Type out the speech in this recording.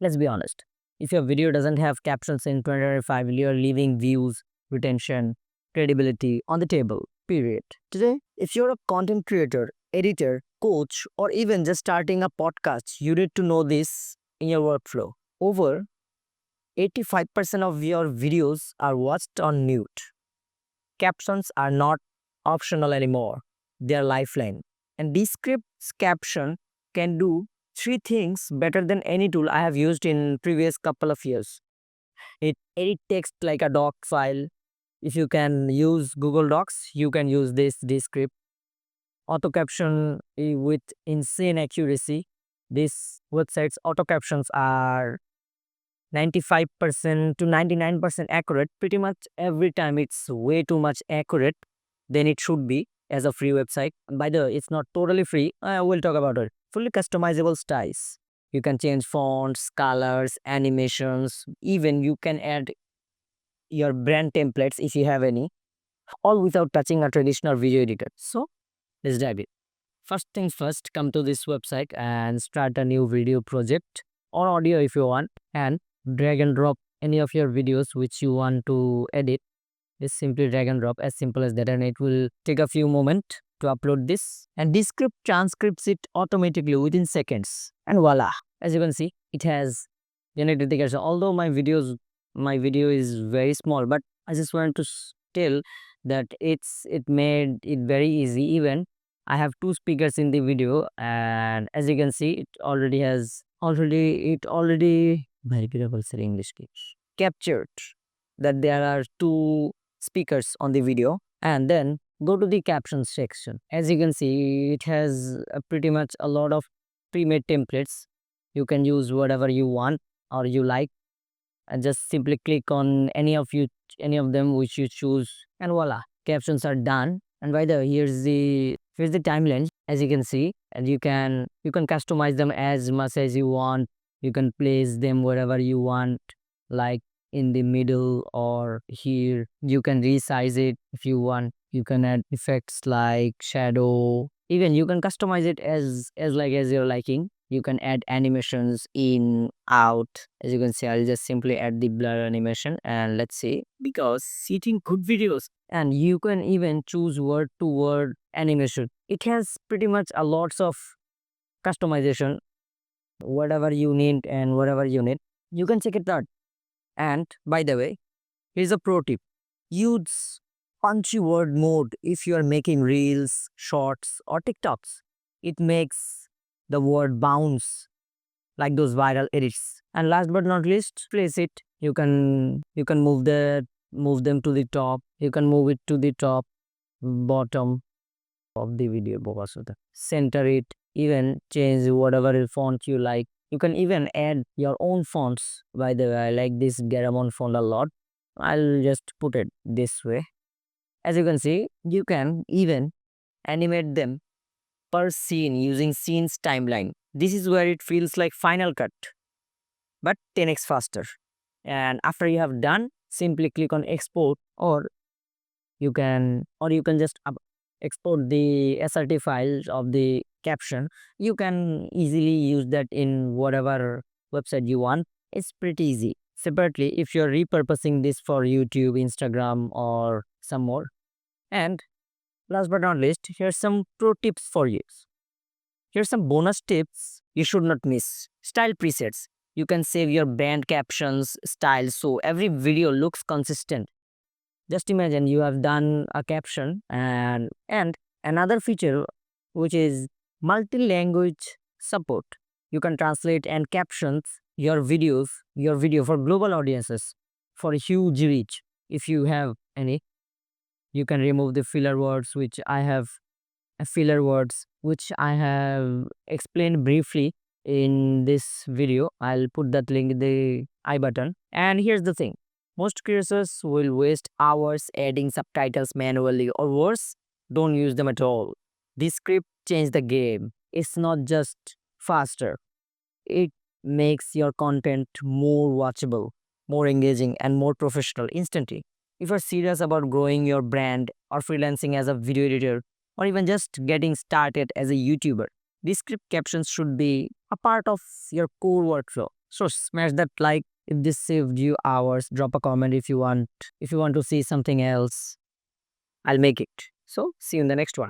Let's be honest. If your video doesn't have captions in 2025, you're leaving views, retention, credibility on the table. Period. Today, if you're a content creator, editor, coach, or even just starting a podcast, you need to know this in your workflow. Over 85% of your videos are watched on mute. Captions are not optional anymore. They are lifeline. And Descript's caption can do three things better than any tool I have used in previous couple of years. It edit text like a doc file. If you can use Google Docs, you can use this Descript. Auto caption with insane accuracy. These websites auto captions are 95% to 99% accurate. Pretty much every time it's way too much accurate than it should be as a free website. By the way, it's not totally free. I will talk about it. Fully customizable styles. You can change fonts, colors, animations. Even you can add your brand templates if you have any, all without touching a traditional video editor. So let's dive in. First things first, come to this website and start a new video project or audio if you want, and drag and drop any of your videos which you want to edit. Just simply drag and drop, as simple as that, and it will take a few moments to upload this. And Descript transcripts it automatically within seconds. And voila, as you can see, it has generated the caption. Although my video is very small, but I just want to tell that it made it very easy. Even I have two speakers in the video, and as you can see, it already very beautiful sir English captured that there are two speakers on the video. And then go to the captions section. As you can see, it has pretty much a lot of pre-made templates. You can use whatever you want or you like, and just simply click on any of them which you choose, and voila, captions are done. And by the way, here's the timeline, as you can see, and you can customize them as much as you want. You can place them wherever you want, like in the middle or here. You can resize it if you want. You can add effects like shadow. Even you can customize it as your liking. You can add animations in, out. As you can see, I'll just simply add the blur animation, and let's see, because seeing good videos. And you can even choose word to word animation. It has pretty much a lots of customization. Whatever you need and whatever you need, you can check it out. And by the way, here's a pro tip. Use punchy word mode if you are making reels, shorts, or TikToks. It makes the word bounce like those viral edits. And last but not least, place it. You can move them to the top. You can move it to the top, bottom of the video. Center it. Even change whatever font you like. You can even add your own fonts. By the way, I like this Garamond font a lot. I'll just put it this way. As you can see, you can even animate them per scene using scenes timeline. This is where it feels like Final Cut, but 10x faster. And after you have done, simply click on export, or you can just export the SRT files of the caption. You can easily use that in whatever website you want. It's pretty easy. Separately, if you're repurposing this for YouTube, Instagram, or some more. And last but not least, here's some pro tips for you. Here's some bonus tips you should not miss. Style presets. You can save your brand captions style so every video looks consistent. Just imagine you have done a caption, and another feature which is multi-language support. You can translate and captions your video for global audiences for huge reach. If you have any, you can remove the filler words which I have explained briefly in this video. I'll put that link in the I button. And here's the thing. Most creators will waste hours adding subtitles manually, or worse, don't use them at all. This script changed the game. It's not just faster. It makes your content more watchable, more engaging, and more professional instantly. If you're serious about growing your brand or freelancing as a video editor, or even just getting started as a YouTuber, Descript captions should be a part of your core workflow. So smash that like if this saved you hours. Drop a comment if you want. If you want to see something else, I'll make it. So see you in the next one.